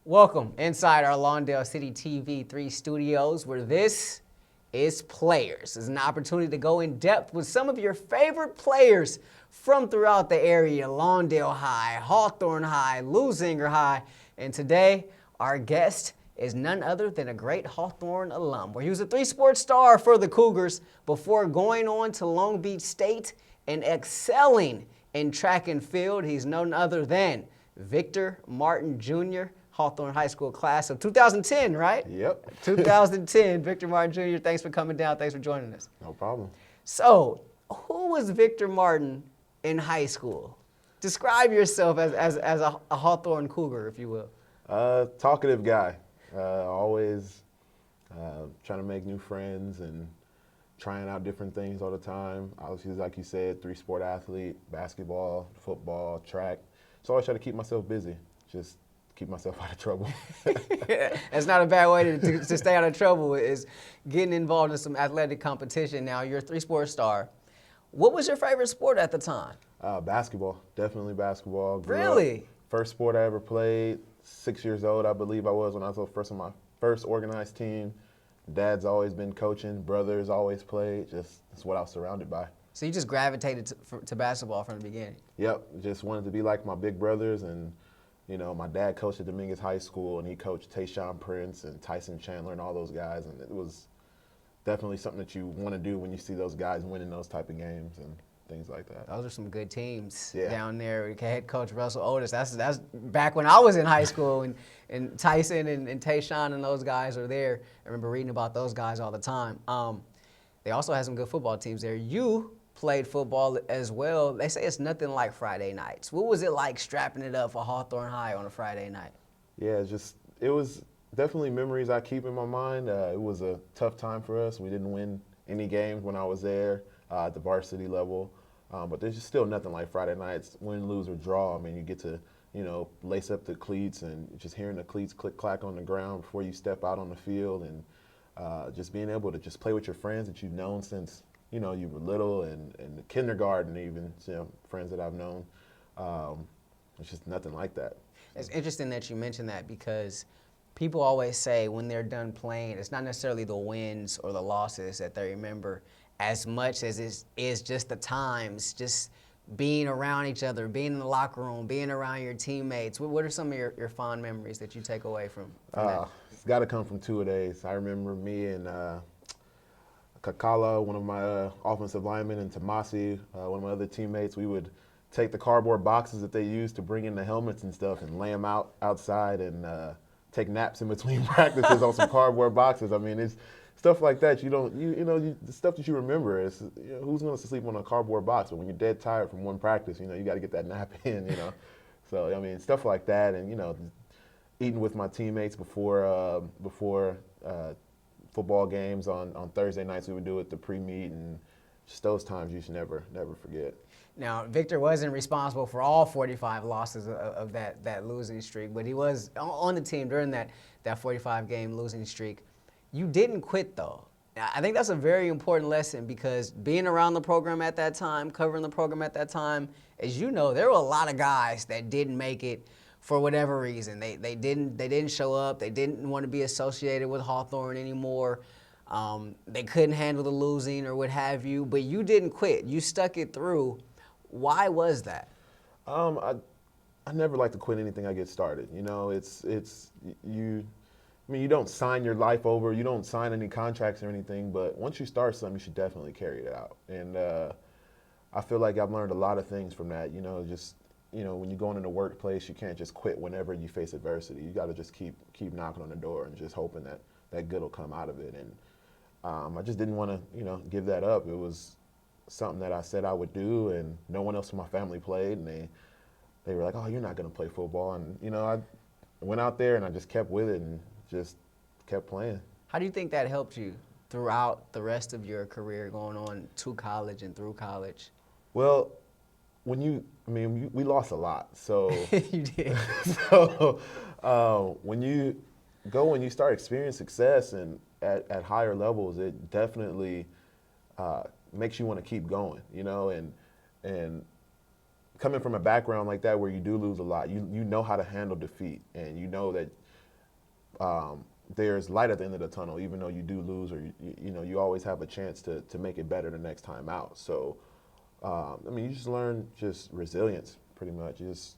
Welcome inside our Lawndale CityTV 3 studios, where this is Players. It's an opportunity to go in depth with some of your favorite players from throughout the area: Lawndale High, Hawthorne High, Lusinger High, and today our guest is none other than a great Hawthorne alum, where he was a three-sport star for the Cougars before going on to Long Beach State and excelling in track and field. He's none other than Victor Martin Jr., Hawthorne High School class of 2010, right? Yep. 2010. Victor Martin Jr., thanks for coming down. Thanks for joining us. No problem. So, who was Victor Martin in high school? Describe yourself as a Hawthorne Cougar, if you will. Talkative guy. Always trying to make new friends and trying out different things all the time. Obviously, like you said, three-sport athlete: basketball, football, track. So I always try to keep myself busy. Just keep myself out of trouble. That's not a bad way to stay out of trouble, is getting involved in some athletic competition. Now, you're a three-sport star. What was your favorite sport at the time? Basketball. Definitely basketball. Really? First sport I ever played. 6 years old, I believe I was, when I was first on my first organized team. Dad's always been coaching. Brothers always played. Just that's what I was surrounded by. So you just gravitated to basketball from the beginning? Yep. Just wanted to be like my big brothers. And you know, my dad coached at Dominguez High School, and he coached Tayshaun Prince and Tyson Chandler and all those guys. And it was definitely something that you want to do when you see those guys winning those type of games and things like that. Those are some good teams Yeah. down there. Head coach Russell Otis. That's back when I was in high school, and Tyson and Tayshaun and those guys are there. I remember reading about those guys all the time. They also had some good football teams there. You played football as well. They say it's nothing like Friday nights. What was it like strapping it up for Hawthorne High on a Friday night? Yeah, it was definitely memories I keep in my mind. It was a tough time for us. We didn't win any games when I was there at the varsity level. But there's just still nothing like Friday nights, win, lose, or draw. I mean, you get to, lace up the cleats and just hearing the cleats click-clack on the ground before you step out on the field, and just being able to just play with your friends that you've known since, you were little, and the kindergarten even, friends that I've known. It's just nothing like that. It's interesting that you mentioned that, because people always say when they're done playing, it's not necessarily the wins or the losses that they remember as much as it is just the times, just being around each other, being in the locker room, being around your teammates. What are some of your fond memories that you take away from that? It's got to come from two-a-days. I remember me and Kakala, one of my offensive linemen, and Tomasi, one of my other teammates. We would take the cardboard boxes that they used to bring in the helmets and stuff and lay them outside and take naps in between practices on some cardboard boxes. I mean, it's stuff like that. The stuff that you remember is, who's going to sleep on a cardboard box? But when you're dead tired from one practice, you got to get that nap in, So, I mean, stuff like that, and, eating with my teammates before football games on Thursday nights. We would do it the pre-meet, and just those times you should never forget. Now, Victor wasn't responsible for all 45 losses of that losing streak, but he was on the team during that 45-game losing streak. You didn't quit, though. I think that's a very important lesson, because being around the program at that time, covering the program at that time, as you know, there were a lot of guys that didn't make it for whatever reason. They didn't show up. They didn't want to be associated with Hawthorne anymore. They couldn't handle the losing or what have you, but you didn't quit. You stuck it through. Why was that? I never like to quit anything I get started. You don't sign your life over. You don't sign any contracts or anything, but once you start something, you should definitely carry it out. And I feel like I've learned a lot of things from that. When you go into the workplace, you can't just quit whenever you face adversity. You got to just keep knocking on the door and just hoping that good will come out of it. And I just didn't want to, give that up. It was something that I said I would do, and no one else in my family played, and they were like, "Oh, you're not going to play football." And I went out there and I just kept with it and just kept playing. How do you think that helped you throughout the rest of your career, going on to college and through college? Well, we lost a lot. So You did. So when you go and you start experiencing success and at higher levels, it definitely makes you want to keep going, and coming from a background like that where you do lose a lot, you know how to handle defeat, and you know that there's light at the end of the tunnel, even though you do lose, or you always have a chance to make it better the next time out. So, I mean, you just learn just resilience, pretty much, just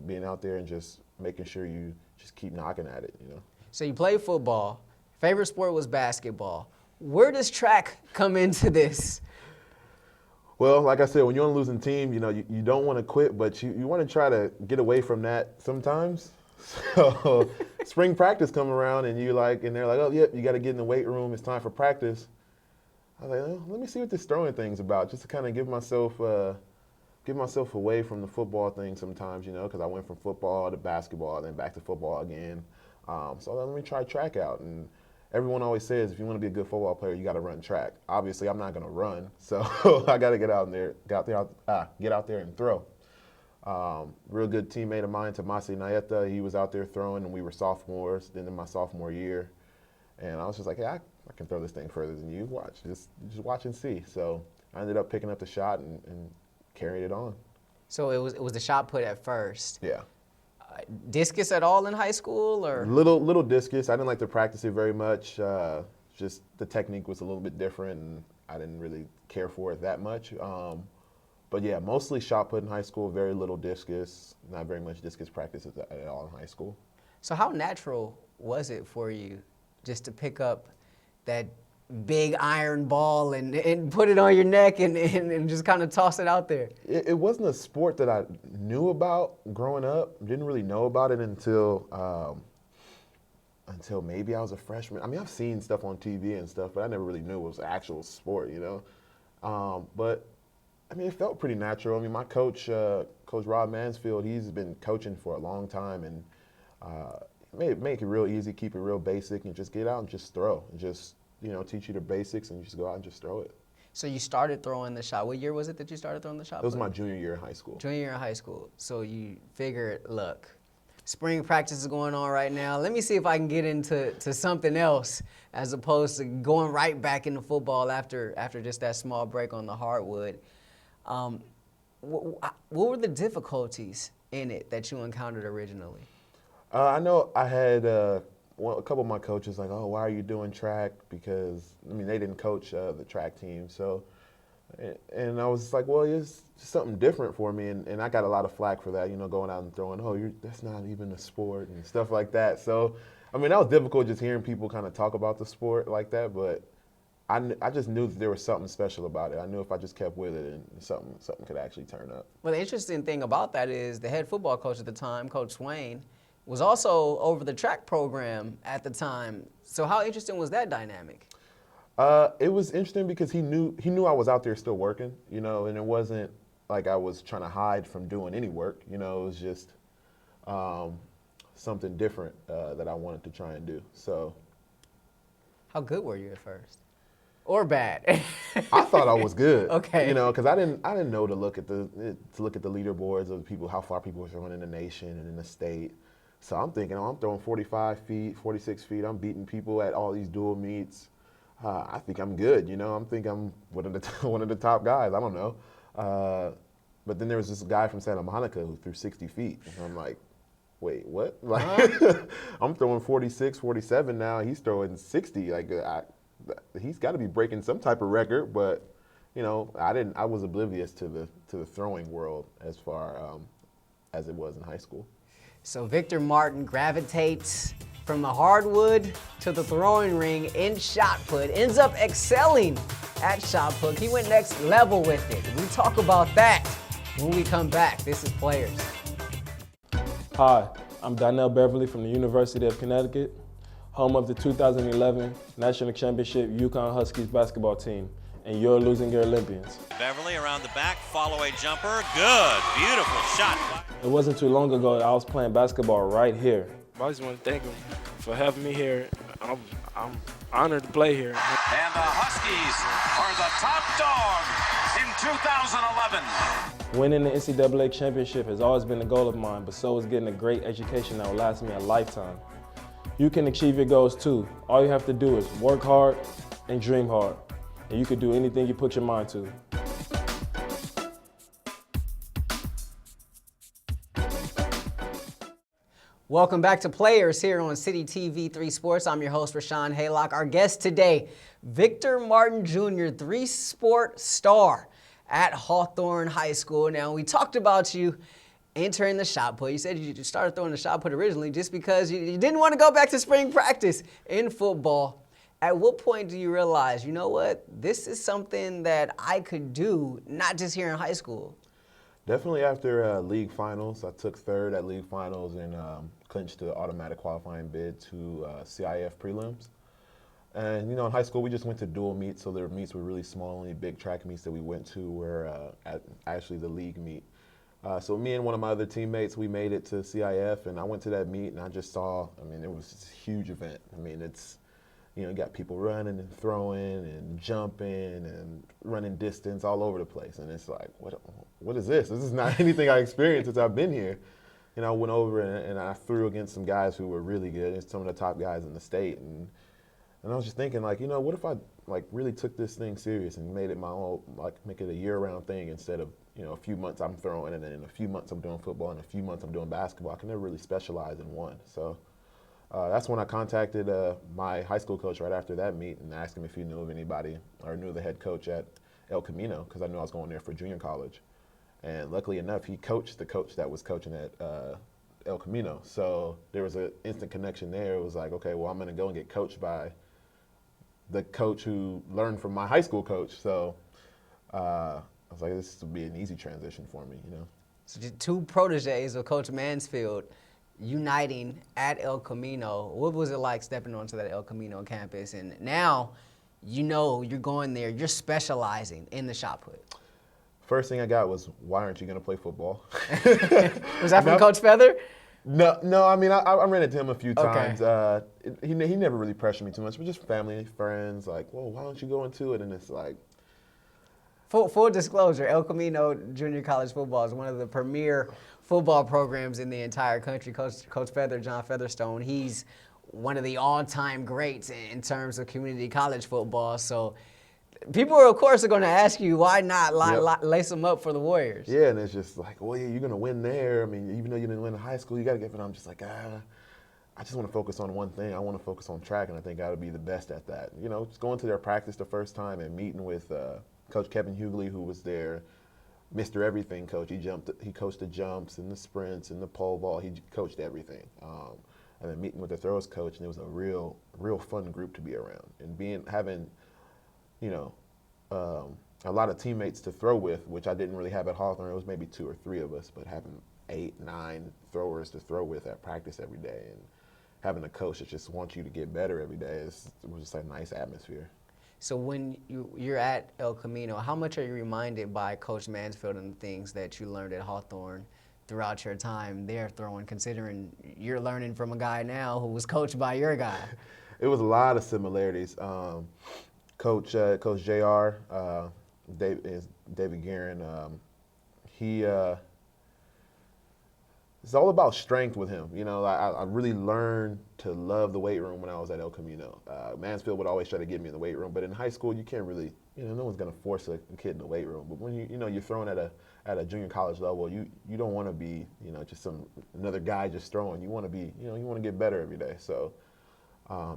being out there and just making sure you just keep knocking at it, you know. So you played football. Favorite sport was basketball. Where does track come into this? Well, like I said, when you're on a losing team, you don't want to quit, but you want to try to get away from that sometimes. So spring practice come around and they're like, oh, yep, you got to get in the weight room. It's time for practice. I was like, oh, let me see what this throwing thing's about, just to kind of give myself away from the football thing sometimes, because I went from football to basketball, then back to football again. So let me try track out. And everyone always says, if you want to be a good football player, you got to run track. Obviously, I'm not going to run, so I got to get out there and throw. Real good teammate of mine, Tomasi Nayeta, he was out there throwing, and we were sophomores, then in my sophomore year. And I was just like, hey, I can throw this thing further than you. Watch, just watch and see. So I ended up picking up the shot and carried it on. So it was the shot put at first. Yeah. Discus at all in high school, or? Little discus. I didn't like to practice it very much. Just the technique was a little bit different, and I didn't really care for it that much. But yeah, mostly shot put in high school, very little discus, not very much discus practice at all in high school. So how natural was it for you just to pick up that big iron ball and put it on your neck and just kind of toss it out there? It wasn't a sport that I knew about growing up. Didn't really know about it until maybe I was a freshman. I mean, I've seen stuff on TV and stuff, but I never really knew it was an actual sport, But I mean, it felt pretty natural. I mean, my coach, Coach Rob Mansfield, he's been coaching for a long time, and make it real easy, keep it real basic, and just get out and just throw. And just, teach you the basics, and you just go out and just throw it. So you started throwing the shot. What year was it that you started throwing the shot? It was my junior year in high school. Junior year in high school. So you figured, look, spring practice is going on right now. Let me see if I can get into something else as opposed to going right back into football after just that small break on the hardwood. What were the difficulties in it that you encountered originally? I know I had a couple of my coaches like, oh, why are you doing track? Because, they didn't coach the track team. So, and I was like, well, it's just something different for me. And I got a lot of flack for that, going out and throwing, that's not even a sport and stuff like that. So, that was difficult just hearing people kind of talk about the sport like that. But I just knew that there was something special about it. I knew if I just kept with it, and something could actually turn up. Well, the interesting thing about that is the head football coach at the time, Coach Swain, was also over the track program at the time. So how interesting was that dynamic? It was interesting because he knew I was out there still working, and it wasn't like I was trying to hide from doing any work. It was just something different that I wanted to try and do. So, how good were you at first? Or bad? I thought I was good. Okay. Because I didn't know to look at the leaderboards of people, how far people were throwing in the nation and in the state. So I'm thinking, I'm throwing 45 feet, 46 feet. I'm beating people at all these dual meets. I think I'm good. I think I'm one of the top guys. I don't know. But then there was this guy from Santa Monica who threw 60 feet. And I'm like, wait, what? I'm throwing 46, 47 now. He's throwing 60. He's got to be breaking some type of record, but I was oblivious to the throwing world as far as it was in high school. So Victor Martin gravitates from the hardwood to the throwing ring in shot put, ends up excelling at shot put. He went next level with it. We talk about that when we come back. This is Players. Hi, I'm Donnell Beverly from the University of Connecticut, home of the 2011 National Championship UConn Huskies basketball team, and you're losing your Olympians. Beverly around the back, follow-away jumper, good, beautiful shot. It wasn't too long ago that I was playing basketball right here. I just want to thank him for having me here. I'm honored to play here. And the Huskies are the top dog in 2011. Winning the NCAA championship has always been a goal of mine, but so is getting a great education that will last me a lifetime. You can achieve your goals too. All you have to do is work hard and dream hard, and you can do anything you put your mind to. Welcome back to Players here on City TV 3 Sports. I'm your host, Rahshaun Haylock. Our guest today, Victor Martin Jr., three-sport star at Hawthorne High School. Now, we talked about you entering the shot put. You said you started throwing the shot put originally just because you didn't want to go back to spring practice in football. At what point do you realize, you know what, this is something that I could do, not just here in high school? Definitely after league finals. I took third at league finals and clinched the automatic qualifying bid to CIF prelims. And, in high school we just went to dual meets, so their meets were really small. Only big track meets that we went to were actually the league meet. So me and one of my other teammates, we made it to CIF, and I went to that meet and I just saw, it was just a huge event. It's, you got people running and throwing and jumping and running distance all over the place. And it's like, what is this? This is not anything I experienced since I've been here. I went over and I threw against some guys who were really good, and some of the top guys in the state. And I was just thinking, what if I really took this thing serious and made it my own, make it a year-round thing instead of, a few months I'm throwing, and then in a few months I'm doing football, and a few months I'm doing basketball. I can never really specialize in one. So that's when I contacted my high school coach right after that meet and asked him if he knew of anybody or knew the head coach at El Camino, because I knew I was going there for junior college. And luckily enough, he coached the coach that was coaching at El Camino. So there was an instant connection there. It was like, okay, well, I'm going to go and get coached by the coach who learned from my high school coach. So I was like, this would be an easy transition for me, So two proteges of Coach Mansfield uniting at El Camino. What was it like stepping onto that El Camino campus? And now, you're going there, you're specializing in the shot put. First thing I got was, why aren't you going to play football? Was that from Coach Feather? No. I ran into him a few times. He never really pressured me too much, but just family, friends, well, why don't you go into it? And it's like, Full disclosure, El Camino Junior College Football is one of the premier football programs in the entire country. Coach Feather, John Featherstone, he's one of the all-time greats in terms of community college football. So people, of course, are going to ask you, why not lace them up for the Warriors? Yeah, and it's just like, well, yeah, you're going to win there. Even though you didn't win in high school, you got to get it. I'm just like, I just want to focus on one thing. I want to focus on track, and I think I would be the best at that. Just going to their practice the first time and meeting with Coach Kevin Hughley, who was there, Mr. Everything coach. He coached the jumps and the sprints and the pole vault. He coached everything. And then meeting with the throws coach, and it was a real fun group to be around. And having a lot of teammates to throw with, which I didn't really have at Hawthorne. It was maybe 2 or 3 of us, but having 8, 9 throwers to throw with at practice every day, and having a coach that just wants you to get better every day, it was just a nice atmosphere. So when you're at El Camino, how much are you reminded by Coach Mansfield and the things that you learned at Hawthorne throughout your time there throwing, considering you're learning from a guy now who was coached by your guy? It was a lot of similarities. Coach JR, David Guerin, it's all about strength with him. I really learned to love the weight room when I was at El Camino. Mansfield would always try to get me in the weight room, but in high school you can't really, no one's gonna force a kid in the weight room. But when you're throwing at a junior college level, you don't want to be, just another guy just throwing. You want to be, you want to get better every day. So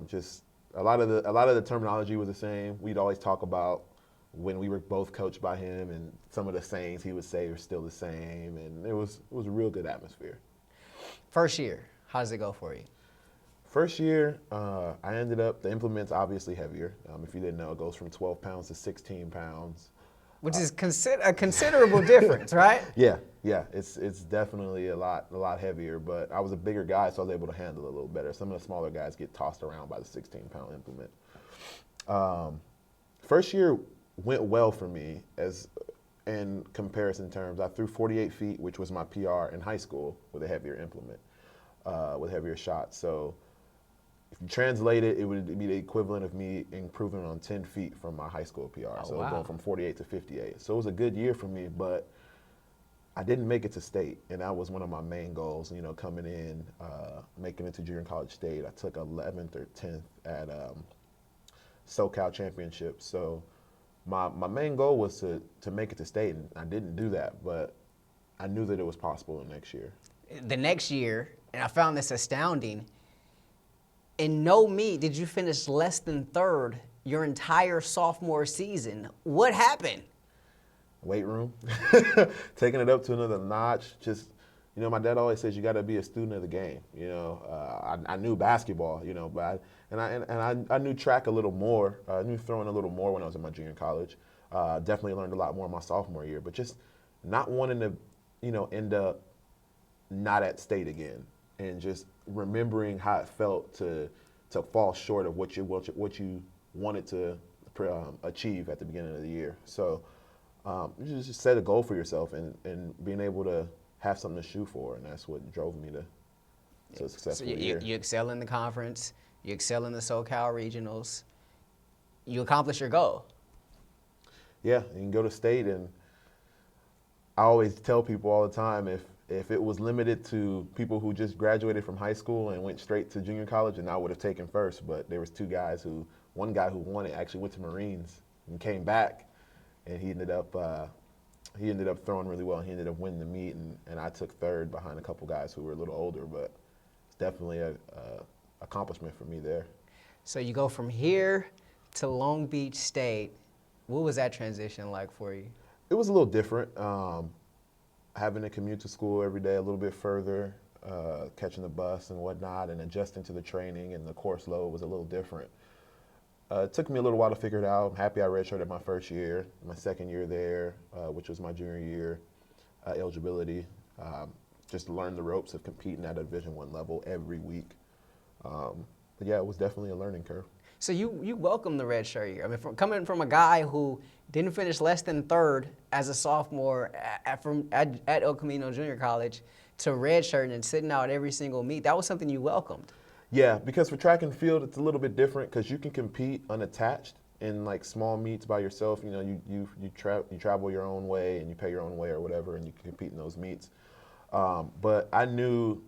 just a lot of the terminology was the same. We'd always talk about when we were both coached by him, and some of the sayings he would say are still the same, and it was a real good atmosphere. First year, how does it go for you? First year, I ended up, the implement's obviously heavier. If you didn't know, it goes from 12 pounds to 16 pounds. Which is a considerable difference, right? Yeah, it's definitely a lot heavier, but I was a bigger guy, so I was able to handle it a little better. Some of the smaller guys get tossed around by the 16-pound implement. First year went well for me as in comparison terms. I threw 48 feet, which was my PR in high school with a heavier implement, with heavier shots. So if you translate it, it would be the equivalent of me improving on 10 feet from my high school PR. Oh, so wow. Going from 48 to 58. So it was a good year for me, but I didn't make it to state, and that was one of my main goals, coming in, making it to junior college state. I took 11th or 10th at SoCal Championship. So my main goal was to make it to state, and I didn't do that, but I knew that it was possible the next year. The next year, and I found this astounding. In no meet did you finish less than third your entire sophomore season. What happened? Weight room, taking it up to another notch. Just, you know, my dad always says you got to be a student of the game. You know, I knew basketball, you know, but I knew track a little more. I knew throwing a little more when I was in my junior college. Definitely learned a lot more in my sophomore year, but just not wanting to, you know, end up not at state again, and just remembering how it felt to fall short of what you wanted to achieve at the beginning of the year. So you just set a goal for yourself and being able to have something to shoot for, and that's what drove me to a successful year. You excel in the conference, you excel in the SoCal regionals, you accomplish your goal. Yeah, you can go to state, and I always tell people all the time, if it was limited to people who just graduated from high school and went straight to junior college, and I would have taken first. But there was one guy who won it actually went to Marines and came back, and he ended up throwing really well. He ended up winning the meet, and I took third behind a couple guys who were a little older. But it's definitely a accomplishment for me there. So you go from here to Long Beach State. What was that transition like for you? It was a little different. Having to commute to school every day a little bit further, catching the bus and whatnot, and adjusting to the training and the course load was a little different. It took me a little while to figure it out. I'm happy I redshirted my first year. My second year there, which was my junior year, eligibility, just to learn the ropes of competing at a Division I level every week. But yeah, it was definitely a learning curve. So you welcome the redshirt year. I mean, coming from a guy who didn't finish less than third as a sophomore at El Camino Junior College to redshirting and sitting out every single meet, that was something you welcomed. Yeah, because for track and field, it's a little bit different because you can compete unattached in like small meets by yourself. You know, you travel your own way and you pay your own way or whatever, and you can compete in those meets. But I knew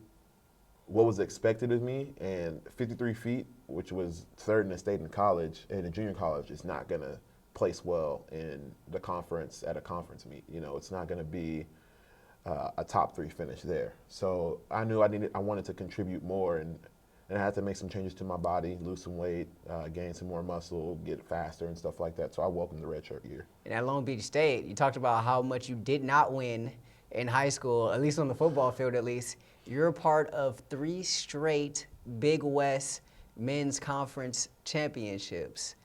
what was expected of me, and 53 feet, which was third in the state in college, and in junior college, is not going to place well in the conference at a conference meet. You know, it's not going to be a top 3 finish there. So I knew I wanted to contribute more, and I had to make some changes to my body, lose some weight, gain some more muscle, get faster and stuff like that. So I welcomed the redshirt year. And at Long Beach State, you talked about how much you did not win in high school, at least on the football field at least. You're a part of 3 straight Big West men's conference championships.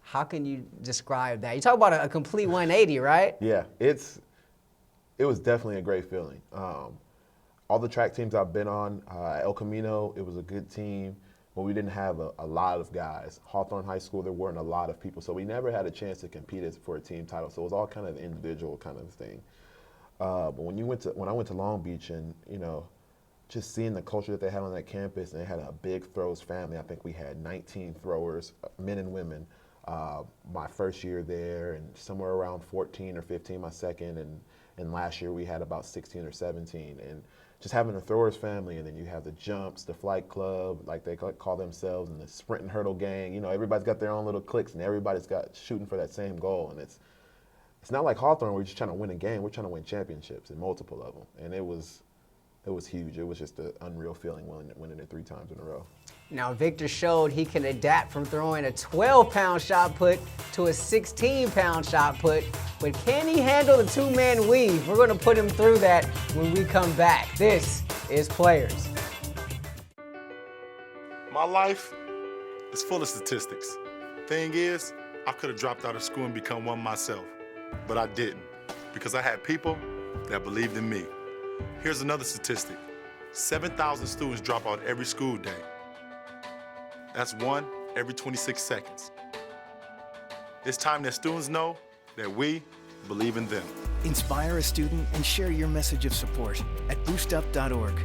How can you describe that? You talk about a complete 180, right? Yeah, it was definitely a great feeling. All the track teams I've been on, El Camino, it was a good team, but we didn't have a lot of guys. Hawthorne High School, there weren't a lot of people, so we never had a chance to compete for a team title. So it was all kind of an individual kind of thing. But when I went to Long Beach, and you know, just seeing the culture that they had on that campus, and they had a big throws family. I think we had 19 throwers, men and women, my first year there, and somewhere around 14 or 15 my second, and last year we had about 16 or 17. And just having a throwers family, and then you have the jumps, the flight club, like they call themselves, and the sprint and hurdle gang. You know, everybody's got their own little cliques, and everybody's got shooting for that same goal. And it's not like Hawthorne, we're just trying to win a game. We're trying to win championships, and multiple of them. And it was huge. It was just an unreal feeling winning it 3 times in a row. Now, Victor showed he can adapt from throwing a 12-pound shot put to a 16-pound shot put, but can he handle the 2-man weave? We're going to put him through that when we come back. This is Players. My life is full of statistics. Thing is, I could have dropped out of school and become one myself, but I didn't, because I had people that believed in me. Here's another statistic. 7,000 students drop out every school day. That's 1 every 26 seconds. It's time that students know that we believe in them. Inspire a student and share your message of support at boostup.org.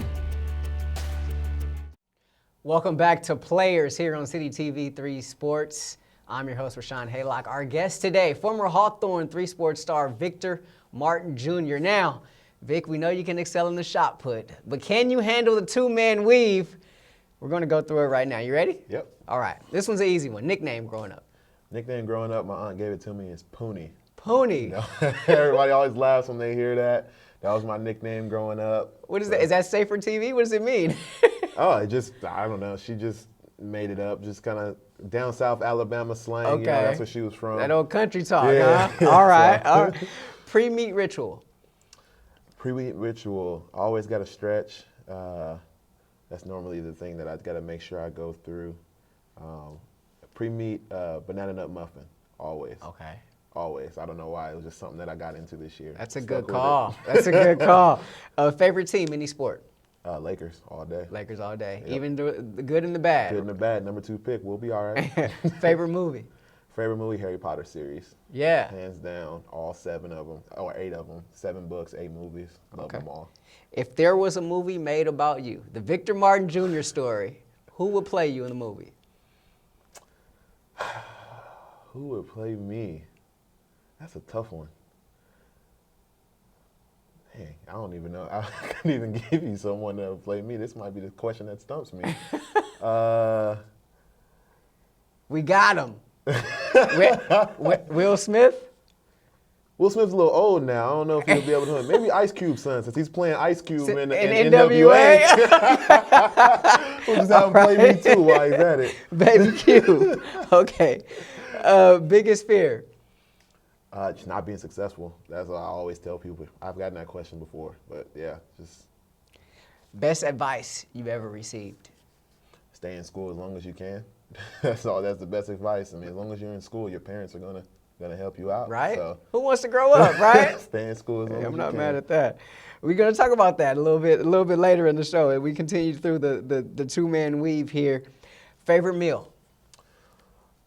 Welcome back to Players here on CityTV 3 Sports. I'm your host, Rahshaun Haylock. Our guest today, former Hawthorne 3-sport star Victor Martin Jr. Now, Vic, we know you can excel in the shot put, but can you handle the 2-man weave? We're going to go through it right now. You ready? Yep. All right. This one's an easy one. Nickname growing up. Nickname growing up, my aunt gave it to me, is Poonie. Poonie. You know? Everybody always laughs when they hear that. That was my nickname growing up. What is that? Is that safe for TV? What does it mean? Oh, I don't know. She just made it up. Just kind of down south Alabama slang. Okay. You know, that's where she was from. That old country talk, Yeah. huh? All right. All right. Pre-meet ritual. Pre-meet ritual. Always got to stretch. That's normally the thing that I've got to make sure I go through. Pre-meet banana nut muffin. Always. Okay. Always. I don't know why. It was just something that I got into this year. That's a Stuck good with call. That's a good call. Favorite team, any sport? Lakers all day. Lakers all day. Yep. Even the good and the bad. Good and the bad. Number 2 pick. We'll be all right. Favorite movie? Favorite movie, Harry Potter series. Yeah. Hands down, all 7 of them, or 8 of them. 7 books, 8 movies. Love them all. If there was a movie made about you, the Victor Martin Jr. story, who would play you in the movie? Who would play me? That's a tough one. Dang, I don't even know. I couldn't even give you someone that would play me. This might be the question that stumps me. We got him. Will Smith? Will Smith's a little old now. I don't know if he'll be able to. Maybe Ice Cube's son, since he's playing Ice Cube in NWA. We'll just have him play me too while he's at it. Baby Q. Okay. Biggest fear? Just not being successful. That's what I always tell people. I've gotten that question before, but yeah, just Best advice you've ever received? stay in school as long as you can. That's all. That's the best advice. I mean, as long as you're in school, your parents are gonna help you out. Right? So Who wants to grow up, right? stay in school as long as you I'm can. not mad at that. We're gonna talk about that a little bit later in the show. And we continue through the two-man weave here. Favorite meal?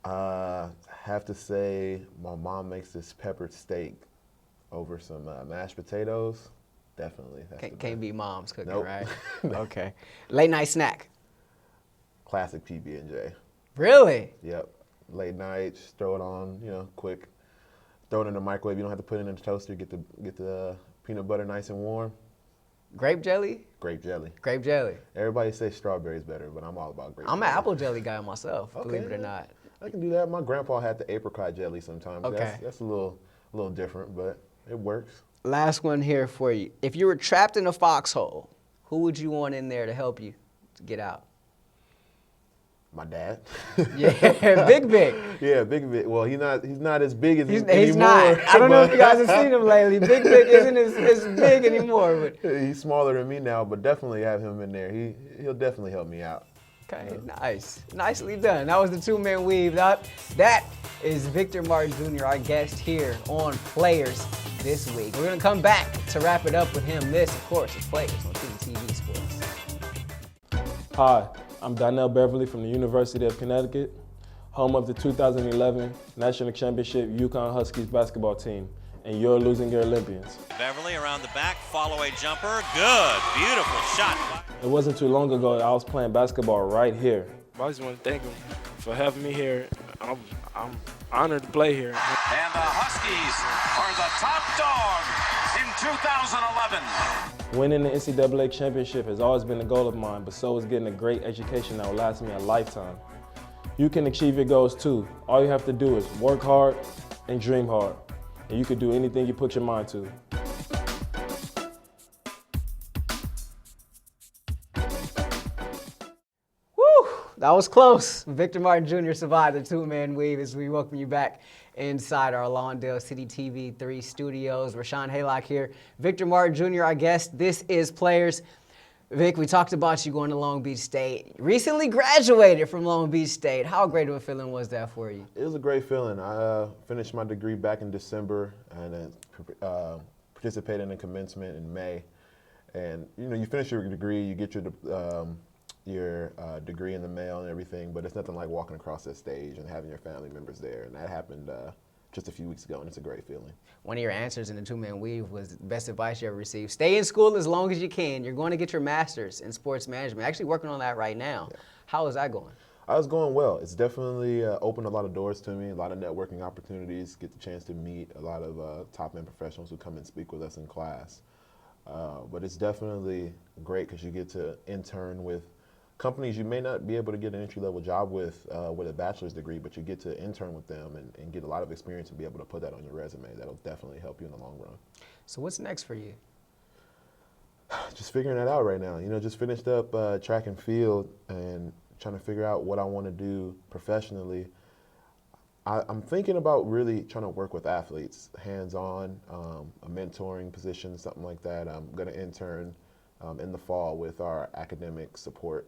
Have to say, my mom makes this peppered steak over some mashed potatoes. Definitely. That's the Can't best. beat mom's cooking, Nope. right? Okay. Late night snack? Classic PB&J. Really? Yep. Late night, just throw it on, quick. Throw it in the microwave. You don't have to put it in the toaster. Get the peanut butter nice and warm. Grape jelly? Grape jelly. Grape jelly. Everybody says strawberry's better, but I'm all about grape jelly. I'm an apple jelly guy myself, Okay, believe it or yeah. not. I can do that. My grandpa had the apricot jelly sometimes. Okay. That's a little different, but it works. Last one here for you. If you were trapped in a foxhole, who would you want in there to help you to get out? My dad. Yeah, Big. Yeah, Big. Well, he's not as big as He's anymore. not. I don't know if you guys have seen him lately. Big isn't as big anymore. But He's smaller than me now, but definitely have him in there. He'll definitely help me out. okay, nice. Nicely done. That was the two-man weave. That is Victor Martin Jr., our guest here on Players this week. We're going to come back to wrap it up with him. This, of course, is Players on CityTV Sports. Hi, I'm Donnell Beverly from the University of Connecticut, home of the 2011 National Championship UConn Huskies basketball team, and you're losing your Olympians. Beverly around the back, follow a jumper. Good, beautiful shot. It wasn't too long ago that I was playing basketball right here. I just want to thank him for having me here. I'm honored to play here. And the Huskies are the top dog in 2011. Winning the NCAA championship has always been a goal of mine, but so is getting a great education that will last me a lifetime. You can achieve your goals too. All you have to do is work hard and dream hard, and you can do anything you put your mind to. Woo! That was close. Victor Martin Jr. survived the two-man weave as we welcome you back inside our Lawndale CityTV 3 studios. Rahshaun Haylock here. Victor Martin Jr., our guest. This is Players. Vic, we talked about you going to Long Beach State. Recently graduated from Long Beach State. How great of a feeling was that for you? It was a great feeling. I finished my degree back in December and then participated in commencement in May. And you finish your degree, you get your degree in the mail and everything, but it's nothing like walking across that stage and having your family members there. And that happened just a few weeks ago, and it's a great feeling. One of your answers in the two-man weave was the best advice you ever received. Stay in school as long as you can. You're going to get your master's in sports management. Actually working on that right now. Yeah. How is that going? I was going well. It's definitely opened a lot of doors to me, a lot of networking opportunities, get the chance to meet a lot of top-end professionals who come and speak with us in class. But it's definitely great because you get to intern with companies you may not be able to get an entry-level job with a bachelor's degree, but you get to intern with them and get a lot of experience and be able to put that on your resume. That'll definitely help you in the long run. So what's next for you? Just figuring that out right now. You know, just finished up track and field and trying to figure out what I want to do professionally. I'm thinking about really trying to work with athletes, hands-on, a mentoring position, something like that. I'm going to intern in the fall with our academic support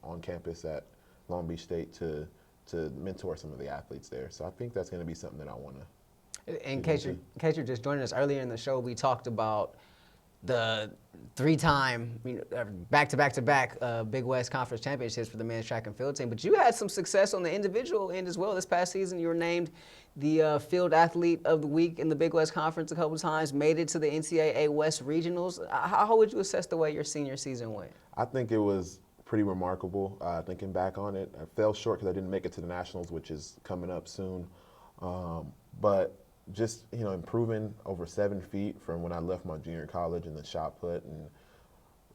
on campus at Long Beach State to mentor some of the athletes there. So I think that's going to be something that I want to. In case you're just joining us, earlier in the show, we talked about the three-time, back-to-back Big West Conference championships for the men's track and field team. But you had some success on the individual end as well. This past season, you were named the Field Athlete of the Week in the Big West Conference a couple times, made it to the NCAA West Regionals. How would you assess the way your senior season went? I think it was pretty remarkable, thinking back on it. I fell short because I didn't make it to the Nationals, which is coming up soon. But just, improving over 7 feet from when I left my junior college in the shot put, and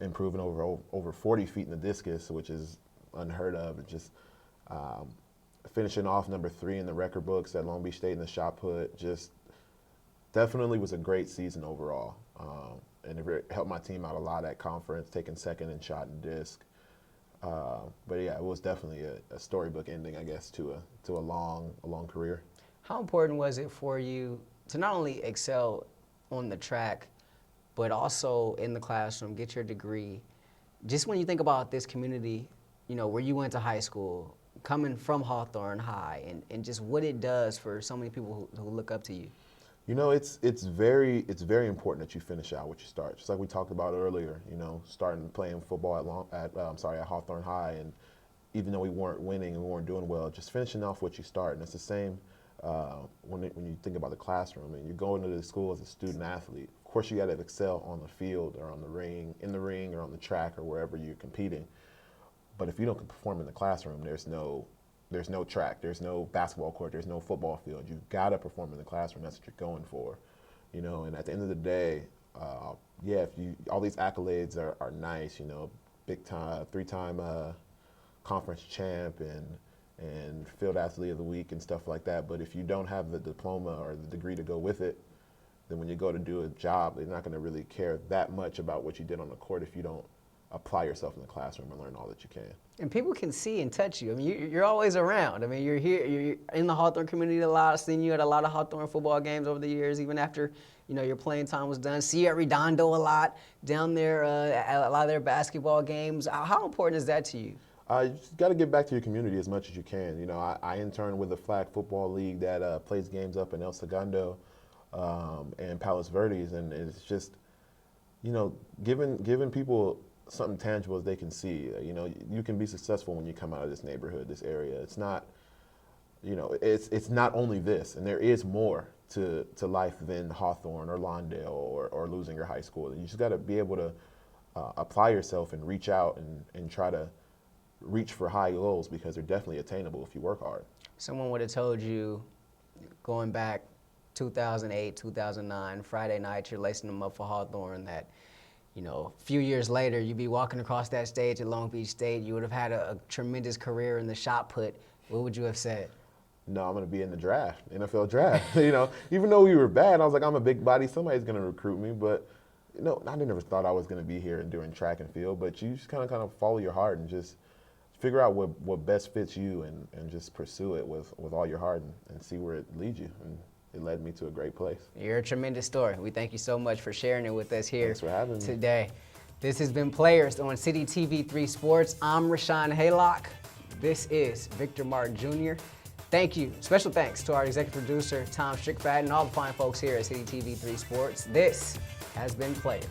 improving over 40 feet in the discus, which is unheard of. And just finishing off number 3 in the record books at Long Beach State in the shot put, just definitely was a great season overall. And it helped my team out a lot at conference, taking second in shot and disc. But yeah, it was definitely a storybook ending, I guess, to a long career. How important was it for you to not only excel on the track, but also in the classroom, get your degree? Just when you think about this community, where you went to high school, coming from Hawthorne High, and just what it does for so many people who look up to you. It's very important that you finish out what you start. Just like we talked about earlier, starting playing football at Hawthorne High, and even though we weren't winning and we weren't doing well, just finishing off what you start. And it's the same when you think about the classroom and you're going to the school as a student athlete. Of course, you got to excel on the field or in the ring or on the track or wherever you're competing. But if you don't perform in the classroom, there's no track, there's no basketball court, there's no football field. You've got to perform in the classroom. That's what you're going for, And at the end of the day, all these accolades are nice, big time, 3-time conference champ and field athlete of the week and stuff like that. But if you don't have the diploma or the degree to go with it, then when you go to do a job, they're not going to really care that much about what you did on the court if you don't apply yourself in the classroom and learn all that you can. And people can see and touch you. I mean, you're always around. I mean, you're here, you're in the Hawthorne community a lot. I've seen you at a lot of Hawthorne football games over the years, even after, your playing time was done. See you at Redondo a lot, down there at a lot of their basketball games. How important is that to you? You just got to give back to your community as much as you can. I intern with the flag football league that plays games up in El Segundo and Palos Verdes, and it's just, giving people something tangible as they can see. You can be successful when you come out of this neighborhood, this area. It's not, it's not only this, and there is more to life than Hawthorne or Lawndale or losing your high school. You just got to be able to apply yourself and reach out and try to reach for high goals, because they're definitely attainable if you work hard. Someone would have told you, going back 2008, 2009, Friday night, you're lacing them up for Hawthorne, that a few years later, you'd be walking across that stage at Long Beach State. You would have had a tremendous career in the shot put. What would you have said? No, I'm going to be in the draft, NFL draft. Even though we were bad, I was like, I'm a big body. Somebody's going to recruit me. But, I never thought I was going to be here and doing track and field. But you just kind of follow your heart and just figure out what best fits you and just pursue it with all your heart and see where it leads you. And it led me to a great place. You're a tremendous story. We thank you so much for sharing it with us here. Thanks for having me today. This has been Players on CityTV 3 Sports. I'm Rahshaun Haylock. This is Victor Martin Jr. Thank you. Special thanks to our executive producer, Tom Strickfat, and all the fine folks here at CityTV 3 Sports. This has been Players.